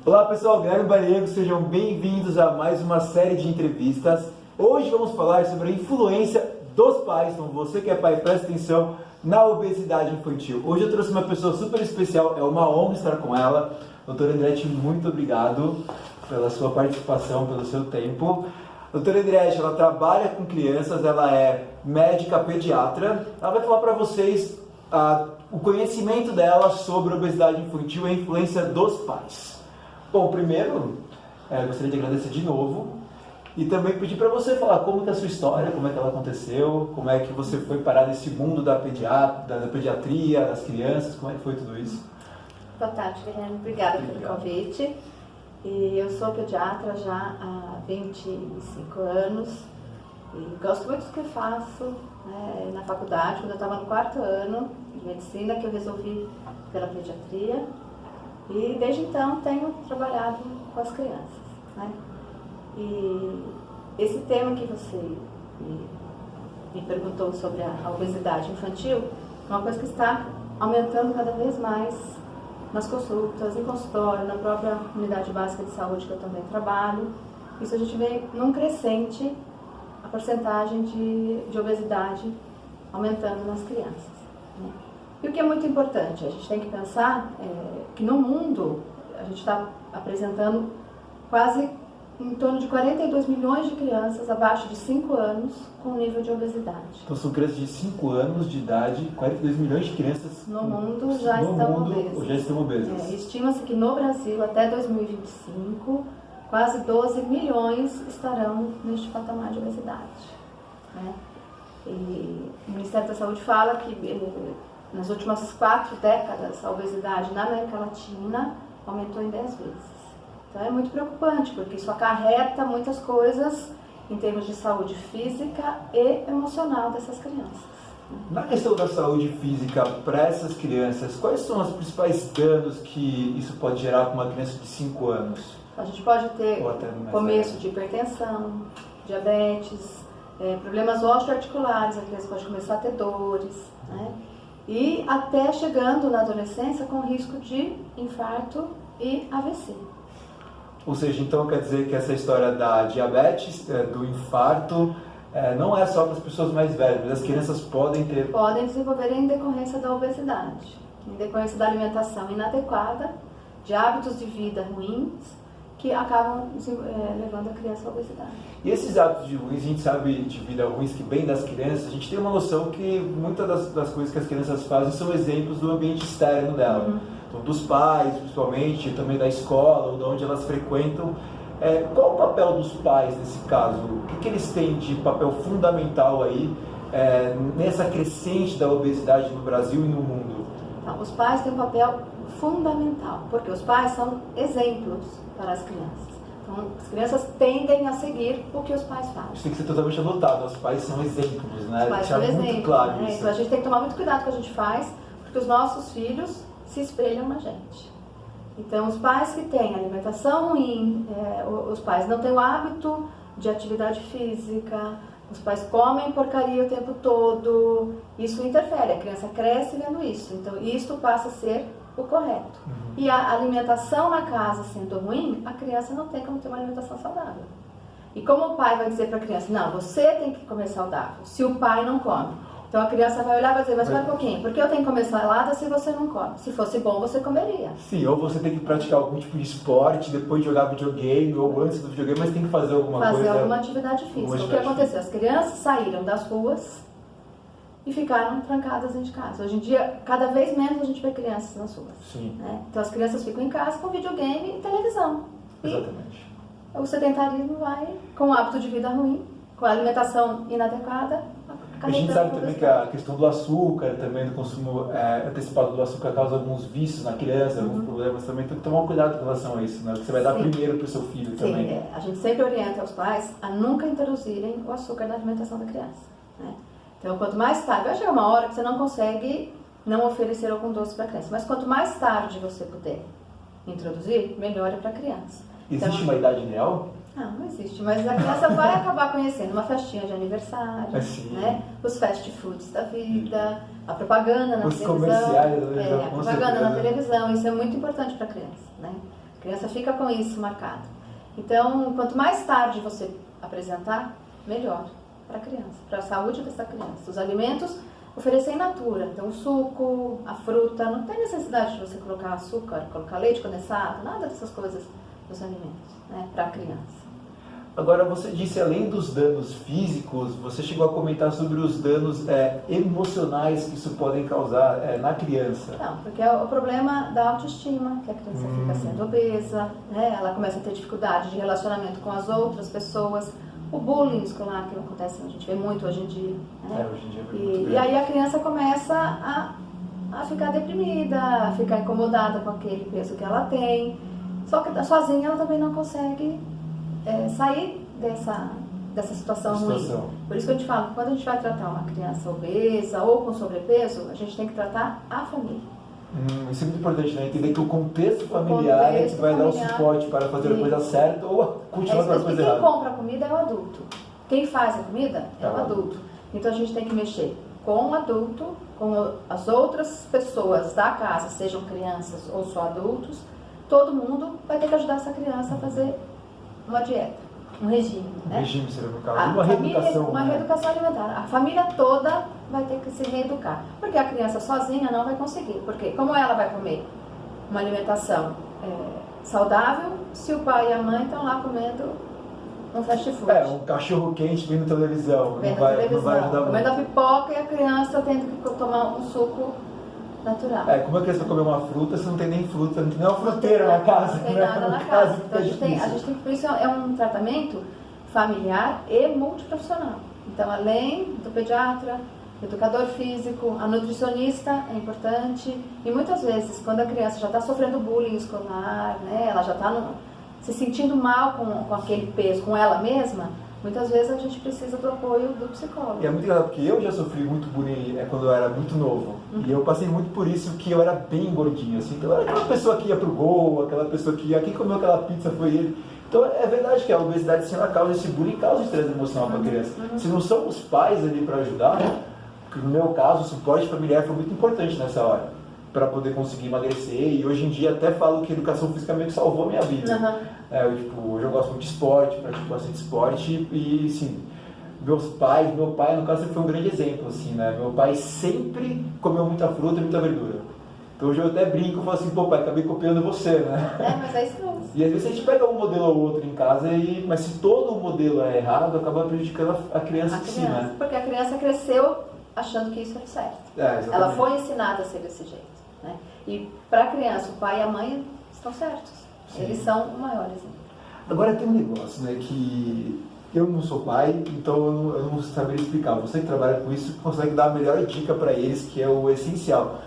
Olá pessoal, Guilherme Bariego, sejam bem-vindos a mais uma série de entrevistas. Hoje vamos falar sobre a influência dos pais, então você que é pai, presta atenção, na obesidade infantil. Hoje eu trouxe uma pessoa super especial, é uma honra estar com ela. Doutora Andretti, muito obrigado pela sua participação, pelo seu tempo. Doutora Andretti, ela trabalha com crianças, ela é médica pediatra. Ela vai falar para vocês o conhecimento dela sobre obesidade infantil e a influência dos pais. Bom, primeiro, eu gostaria de agradecer de novo e também pedir para você falar como que é a sua história, como é que ela aconteceu, como é que você foi parar nesse mundo da pediatria, das crianças, como é que foi tudo isso? Boa tarde, Guilherme. Obrigada pelo convite. E eu sou pediatra já há 25 anos e gosto muito do que faço na faculdade. Quando eu estava no 4º ano de medicina, que eu resolvi pela pediatria. E desde então tenho trabalhado com as crianças. E esse tema que você me perguntou sobre a obesidade infantil é uma coisa que está aumentando cada vez mais nas consultas, em consultório, na própria unidade básica de saúde que eu também trabalho. Isso a gente vê num crescente a porcentagem de obesidade aumentando nas crianças. E o que é muito importante, a gente tem que pensar que no mundo a gente está apresentando quase em torno de 42 milhões de crianças abaixo de 5 anos com nível de obesidade. Então são crianças de 5 anos de idade, 42 milhões de crianças no mundo já estão obesas. Estima-se que no Brasil, até 2025, quase 12 milhões estarão neste patamar de obesidade. E o Ministério da Saúde fala que nas últimas 4 décadas a obesidade na América Latina aumentou em 10 vezes. Então é muito preocupante, porque isso acarreta muitas coisas em termos de saúde física e emocional dessas crianças. Na questão da saúde física para essas crianças, quais são os principais danos que isso pode gerar com uma criança de 5 anos? A gente pode ter começo de hipertensão, diabetes, problemas osteoarticulares, a criança pode começar a ter dores, e até chegando na adolescência com risco de infarto e AVC. Ou seja, então quer dizer que essa história da diabetes, do infarto, não é só para as pessoas mais velhas, mas as crianças podem ter... Podem desenvolver em decorrência da obesidade, em decorrência da alimentação inadequada, de hábitos de vida ruins, que acabam levando a criança à obesidade. E esses hábitos de ruins, a gente sabe de vida ruins que vem das crianças, a gente tem uma noção que muitas das coisas que as crianças fazem são exemplos do ambiente externo dela. Então, dos pais, principalmente, também da escola, ou de onde elas frequentam. Qual o papel dos pais nesse caso? O que eles têm de papel fundamental aí nessa crescente da obesidade no Brasil e no mundo? Então, os pais têm um papel fundamental, porque os pais são exemplos para as crianças. Então, as crianças tendem a seguir o que os pais fazem. Isso tem que ser totalmente adotado, os pais são exemplos, né? Os pais são exemplos, muito claro isso. Então a gente tem que tomar muito cuidado com o que a gente faz, porque os nossos filhos se espelham na gente. Então, os pais que têm alimentação ruim, os pais não têm o hábito de atividade física, os pais comem porcaria o tempo todo, isso interfere, a criança cresce vendo isso. Então, isso passa a ser o correto. E a alimentação na casa sendo ruim, a criança não tem como ter uma alimentação saudável. E como o pai vai dizer para a criança, não, você tem que comer saudável, se o pai não come. Então a criança vai olhar e vai dizer, mas espera um pouquinho, por que eu tenho que comer salada se você não come? Se fosse bom, você comeria. Sim, ou você tem que praticar algum tipo de esporte, depois de jogar videogame, ou antes do videogame, mas tem que fazer alguma coisa. Fazer alguma atividade física. O que aconteceu? As crianças saíram das ruas e ficaram trancadas dentro de casa. Hoje em dia, cada vez menos a gente vê crianças nas ruas. Sim. Então as crianças ficam em casa com videogame e televisão. Exatamente. E o sedentarismo vai, com o hábito de vida ruim, com a alimentação inadequada. A gente sabe também que a questão do açúcar, também do consumo antecipado do açúcar causa alguns vícios na criança, alguns problemas também. Então, tem que tomar cuidado com relação a isso, né? Que você vai dar primeiro para o seu filho também. Sim, a gente sempre orienta os pais a nunca introduzirem o açúcar na alimentação da criança. Então, quanto mais tarde, vai chegar uma hora que você não consegue não oferecer algum doce para a criança, mas quanto mais tarde você puder introduzir, melhor é para a criança. Existe uma idade ideal? Não existe, mas a criança vai acabar conhecendo uma festinha de aniversário, os fast foods da vida, a propaganda na televisão. Comerciais, a propaganda na televisão, isso é muito importante para a criança, A criança fica com isso marcado. Então, quanto mais tarde você apresentar, melhor para a criança, para a saúde dessa criança. Os alimentos, oferecer in natura. Então, o suco, a fruta, não tem necessidade de você colocar açúcar, colocar leite condensado, nada dessas coisas nos alimentos, né, para a criança. Agora, você disse, além dos danos físicos, você chegou a comentar sobre os danos emocionais que isso podem causar na criança. Não, porque é o problema da autoestima, que a criança fica sendo obesa, né? Ela começa a ter dificuldade de relacionamento com as outras pessoas, o bullying escolar, que acontece, a gente vê muito hoje em dia. Né? Hoje em dia é muito e aí a criança começa a ficar deprimida, a ficar incomodada com aquele peso que ela tem, só que sozinha ela também não consegue sair dessa situação ruim. Por isso que eu te falo, quando a gente vai tratar uma criança obesa ou com sobrepeso, a gente tem que tratar a família. Isso é muito importante, né? Entender que o contexto familiar é que vai dar o suporte para fazer a coisa certa ou continuar fazendo a coisa errada. Quem compra a comida é o adulto. Quem faz a comida é o adulto. Então a gente tem que mexer com o adulto, com as outras pessoas da casa, sejam crianças ou só adultos. Todo mundo vai ter que ajudar essa criança a fazer uma dieta, um regime. Um regime seria no caso, uma reeducação. Uma reeducação alimentar. A família toda vai ter que se reeducar. Porque a criança sozinha não vai conseguir. Porque como ela vai comer uma alimentação saudável se o pai e a mãe estão lá comendo um fast food? Um cachorro quente vendo televisão. Não vai ajudar muito. Comendo a pipoca e a criança tendo que tomar um suco natural. Como a criança vai comer uma fruta se não tem nem fruta, não tem nem uma fruteira na casa. Não tem nada na casa. Então a gente tem, por isso é um tratamento familiar e multiprofissional. Então, além do pediatra, do educador físico, a nutricionista é importante. E muitas vezes, quando a criança já está sofrendo bullying escolar, né, ela já está se sentindo mal com aquele peso, com ela mesma, muitas vezes a gente precisa do apoio do psicólogo. E é muito engraçado porque eu já sofri muito bullying quando eu era muito novo. E eu passei muito por isso, que eu era bem gordinho, assim. Então eu era aquela pessoa que ia pro gol, aquela pessoa que ia, quem comeu aquela pizza foi ele. Então é verdade que a obesidade, sim, ela causa esse bullying, causa estresse emocional para a criança. Se não são os pais ali para ajudar, porque no meu caso o suporte familiar foi muito importante nessa hora, para poder conseguir emagrecer. E hoje em dia até falo que a educação física meio que salvou a minha vida. Hoje eu gosto muito de esporte, pratico bastante esporte e, assim, meu pai, no caso, sempre foi um grande exemplo, assim, né? Meu pai sempre comeu muita fruta e muita verdura. Então hoje eu até brinco e falo assim, pô pai, acabei copiando você, né? Mas é isso mesmo. E às vezes a gente pega um modelo ou outro em casa, mas se todo o modelo é errado, acaba prejudicando a criança em si, né? Porque a criança cresceu achando que isso era certo. Ela foi ensinada a ser desse jeito, né? E para a criança, o pai e a mãe estão certos. Sim. Eles são o maior exemplo. Agora tem um negócio, né, que eu não sou pai, então eu não saberia explicar. Você que trabalha com isso consegue dar a melhor dica para eles, que é o essencial.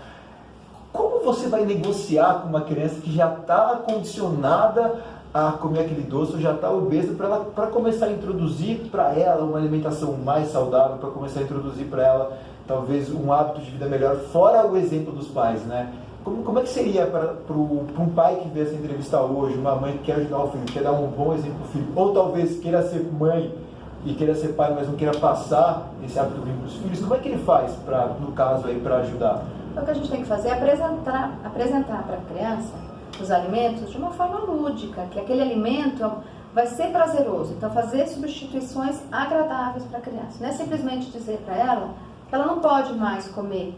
Como você vai negociar com uma criança que já está condicionada a comer aquele doce, ou já está obesa, para começar a introduzir para ela uma alimentação mais saudável, para começar a introduzir para ela talvez um hábito de vida melhor, fora o exemplo dos pais, né? Como é que seria para um pai que vê essa entrevista hoje, uma mãe que quer ajudar o filho, quer dar um bom exemplo para o filho, ou talvez queira ser mãe e queira ser pai, mas não queira passar esse hábito ruim para os filhos, como é que ele faz, no caso aí, para ajudar? Então, o que a gente tem que fazer é apresentar para a criança os alimentos de uma forma lúdica, que aquele alimento vai ser prazeroso. Então, fazer substituições agradáveis para a criança. Não é simplesmente dizer para ela que ela não pode mais comer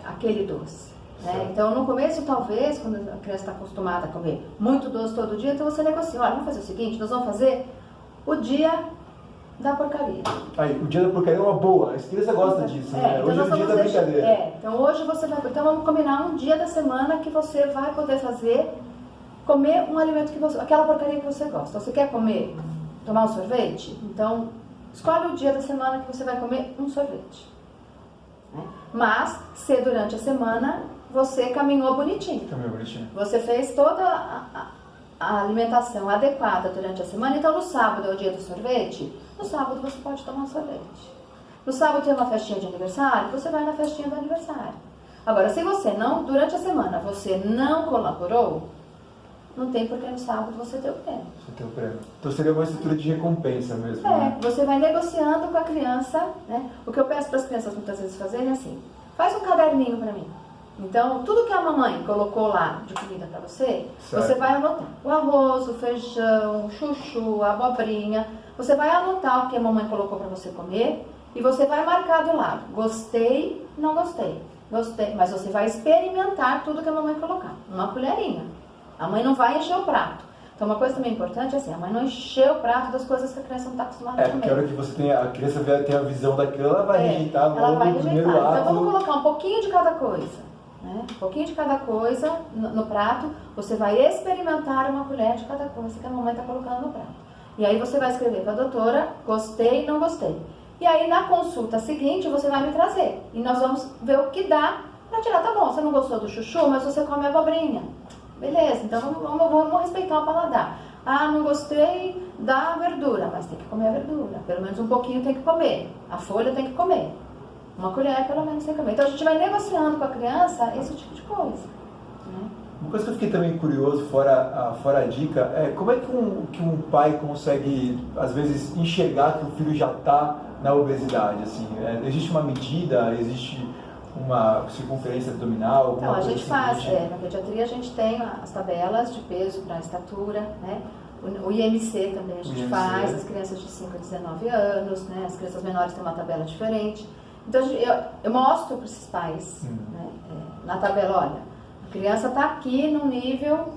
aquele doce. Né? Então, no começo, talvez, quando a criança está acostumada a comer muito doce todo dia, então você negocia, olha, vamos fazer o seguinte, nós vamos fazer o dia da porcaria. O dia da porcaria é uma boa, a criança gosta disso, né? Então hoje é o dia da brincadeira. Então hoje você vai, então vamos combinar um dia da semana que você vai poder comer um alimento que você, aquela porcaria que você gosta. Você quer tomar um sorvete? Então, escolhe o dia da semana que você vai comer um sorvete. Né? Mas, se durante a semana você caminhou bonitinho. Você fez toda a alimentação adequada durante a semana, então no sábado é o dia do sorvete, no sábado você pode tomar um sorvete. No sábado tem uma festinha de aniversário, você vai na festinha do aniversário. Agora, se você durante a semana, você não colaborou, não tem porque no sábado você ter o prêmio. Então seria uma estrutura de recompensa mesmo, né? Você vai negociando com a criança, né? O que eu peço para as crianças muitas vezes fazerem é assim, faz um caderninho para mim. Então, tudo que a mamãe colocou lá de comida para você, Certo. você vai anotar. O arroz, o feijão, o chuchu, a abobrinha. Você vai anotar o que a mamãe colocou para você comer e você vai marcar do lado. Gostei, não gostei. Gostei, mas você vai experimentar tudo que a mamãe colocar. Uma colherinha. A mãe não vai encher o prato. Então, uma coisa também importante é assim, a mãe não encher o prato das coisas que a criança não está acostumada a comer. Porque a hora que você tem, a criança tem a visão daquilo, ela vai rejeitar ela logo vai no primeiro rejeitar. ato. Então, vamos colocar um pouquinho de cada coisa. Né? Um pouquinho de cada coisa no prato. Você vai experimentar uma colher de cada coisa que a mamãe está colocando no prato. E aí você vai escrever para a doutora, gostei, não gostei. E aí, na consulta seguinte, você vai me trazer. E nós vamos ver o que dá para tirar. Tá bom, você não gostou do chuchu, mas você come a abobrinha. Beleza, então vamos respeitar o paladar. Ah, não gostei da verdura, mas tem que comer a verdura. Pelo menos um pouquinho tem que comer. A folha tem que comer. Uma colher, pelo menos, tem que comer. Então, a gente vai negociando com a criança esse tipo de coisa. Né? Uma coisa que eu fiquei também curioso, fora a dica, é como é que um pai consegue, às vezes, enxergar que o filho já está na obesidade? Assim, existe uma medida, existe uma circunferência abdominal? Então, a gente faz, assim, na pediatria a gente tem as tabelas de peso para estatura, né? O IMC também a gente faz, as crianças de 5 a 19 anos, né? As crianças menores têm uma tabela diferente. Então, eu mostro para esses pais, né? Na tabela, olha, a criança está aqui no nível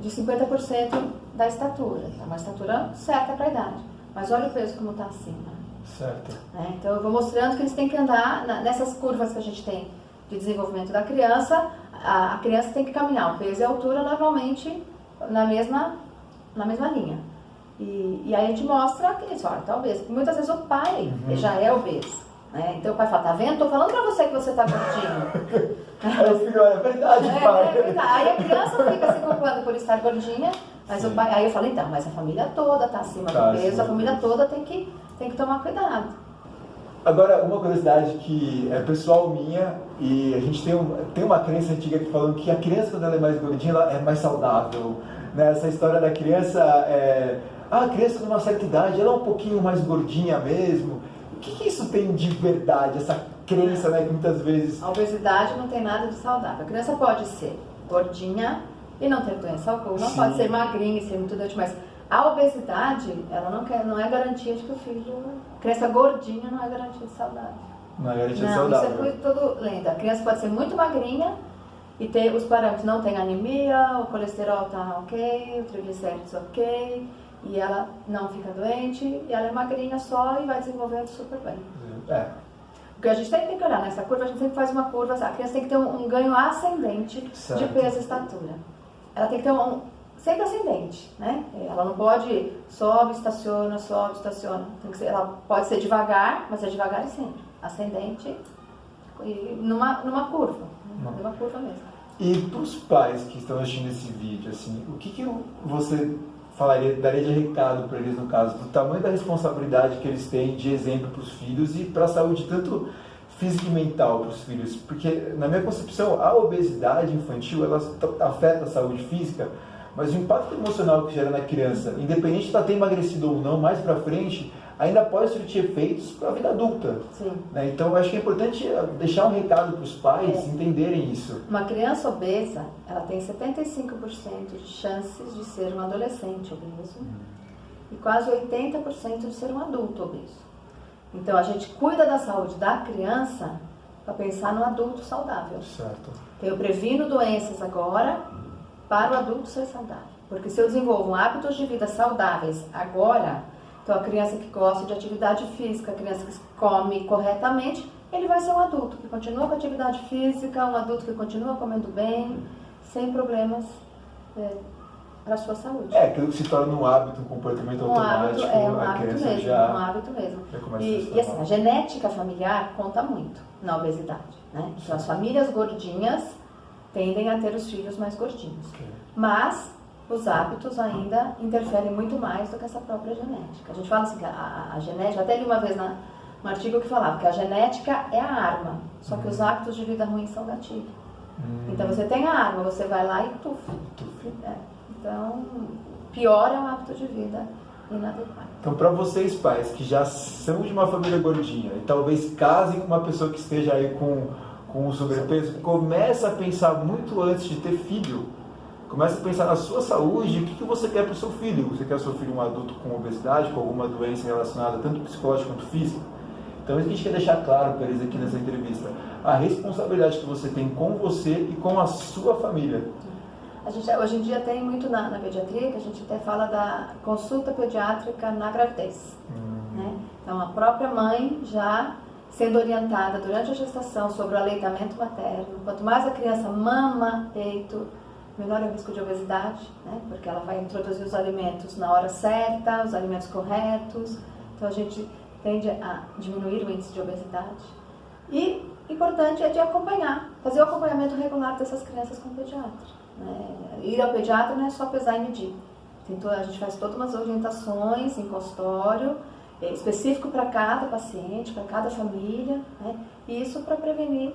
de 50% da estatura, é uma estatura certa para a idade, mas olha o peso como está acima. Certo. Então, eu vou mostrando que eles têm que andar nessas curvas que a gente tem de desenvolvimento da criança. A criança tem que caminhar o peso e a altura normalmente na mesma linha. E aí a gente mostra que eles falam, tá obeso. Muitas vezes o pai já é obeso. Né? Então o pai fala, tá vendo? Tô falando pra você que você tá gordinho. Aí o filho, é verdade, pai. É verdade. Aí a criança fica se culpando por estar gordinha, mas o pai, aí eu falo, então, mas a família toda tá acima do peso, a família toda tem que tomar cuidado. Agora, uma curiosidade que é pessoal minha, e a gente tem uma crença antiga que falando que a criança, quando ela é mais gordinha, ela é mais saudável. Né? Essa história da criança, a criança de uma certa idade, ela é um pouquinho mais gordinha mesmo. O que isso tem de verdade, essa crença, né, que muitas vezes... A obesidade não tem nada de saudável. A criança pode ser gordinha e não ter doença alguma, pode ser magrinha e ser muito doente, mas a obesidade, ela não é garantia de que o filho... Criança gordinha não é garantia de saudável. Não é garantia de saudável. Isso é tudo lenda. A criança pode ser muito magrinha e ter os parâmetros, não tem anemia, o colesterol tá ok, o triglicéridos ok, e ela não fica doente, e ela é magrinha só e vai desenvolvendo super bem. O que a gente sempre tem que olhar nessa curva, a gente sempre faz uma curva, a criança tem que ter um ganho ascendente de peso e estatura. Ela tem que ter sempre ascendente, né? Ela não pode sobe, estaciona. Tem que ser, ela pode ser devagar, mas é devagar e sempre. Ascendente e numa curva. Numa curva mesmo. E para os pais que estão assistindo esse vídeo, assim, o que você daria de recado para eles, no caso, do tamanho da responsabilidade que eles têm de exemplo para os filhos e para a saúde, tanto física e mental para os filhos? Porque, na minha concepção, a obesidade infantil, ela afeta a saúde física, mas o impacto emocional que gera na criança, independente de ela ter emagrecido ou não, mais para frente, ainda pode surtir efeitos para a vida adulta. Sim. Né? Então, eu acho que é importante deixar um recado para os pais entenderem isso. Uma criança obesa, ela tem 75% de chances de ser um adolescente obeso e quase 80% de ser um adulto obeso. Então, a gente cuida da saúde da criança para pensar no adulto saudável. Certo. Então, eu previno doenças agora para o adulto ser saudável. Porque se eu desenvolvo hábitos de vida saudáveis agora, então a criança que gosta de atividade física, a criança que come corretamente, ele vai ser um adulto que continua com atividade física, um adulto que continua comendo bem, sem problemas para a sua saúde. Aquilo que se torna um hábito, um comportamento automático. Um hábito mesmo. E assim, a genética familiar conta muito na obesidade. Né? Então as famílias gordinhas tendem a ter os filhos mais gordinhos. Mas os hábitos ainda interferem muito mais do que essa própria genética. A gente fala assim que a genética, até li uma vez num artigo que falava que a genética é a arma, só que os hábitos de vida ruins são gatilho. Então você tem a arma, você vai lá e Então, pior é um hábito de vida inadequado. Então, para vocês pais que já são de uma família gordinha e talvez casem com uma pessoa que esteja aí com com o sobrepeso, começa a pensar muito antes de ter filho. Começa a pensar na sua saúde, o que você quer para o seu filho. Você quer o seu filho um adulto com obesidade, com alguma doença relacionada tanto psicológica quanto física? Então, isso que a gente quer deixar claro para eles aqui nessa entrevista. A responsabilidade que você tem com você e com a sua família. A gente, hoje em dia tem muito na pediatria, que a gente até fala da consulta pediátrica na gravidez. Né? Então, a própria mãe já sendo orientada durante a gestação sobre o aleitamento materno. Quanto mais a criança mama peito, menor é o risco de obesidade, né? Porque ela vai introduzir os alimentos na hora certa, os alimentos corretos. Então, a gente tende a diminuir o índice de obesidade. E importante é de acompanhar, fazer o acompanhamento regular dessas crianças com o pediatra. Ir ao pediatra não é só pesar e medir. Então, a gente faz todas umas orientações em consultório, específico para cada paciente, para cada família, né? E isso para prevenir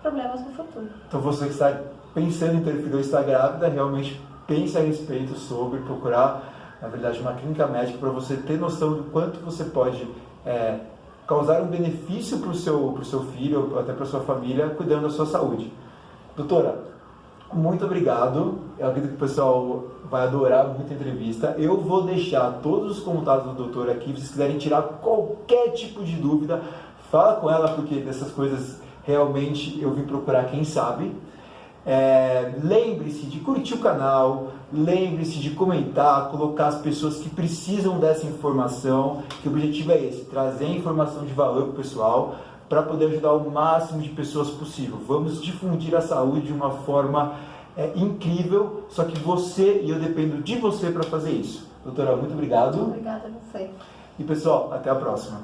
problemas no futuro. Então, você que está pensando em ter filho ou está grávida, realmente pense a respeito sobre procurar, na verdade, uma clínica médica para você ter noção do quanto você pode causar um benefício para o seu filho ou até para a sua família, cuidando da sua saúde. Doutora, muito obrigado. Eu acredito que o pessoal vai adorar muita entrevista. Eu vou deixar todos os contatos do doutor aqui. Se vocês quiserem tirar qualquer tipo de dúvida, fala com ela, porque dessas coisas realmente eu vim procurar quem sabe. Lembre-se de curtir o canal, lembre-se de comentar, colocar as pessoas que precisam dessa informação, que o objetivo é esse, trazer informação de valor para o pessoal, para poder ajudar o máximo de pessoas possível. Vamos difundir a saúde de uma forma incrível, só que você e eu dependo de você para fazer isso. Doutora, muito obrigado. Obrigada a você. E pessoal, até a próxima.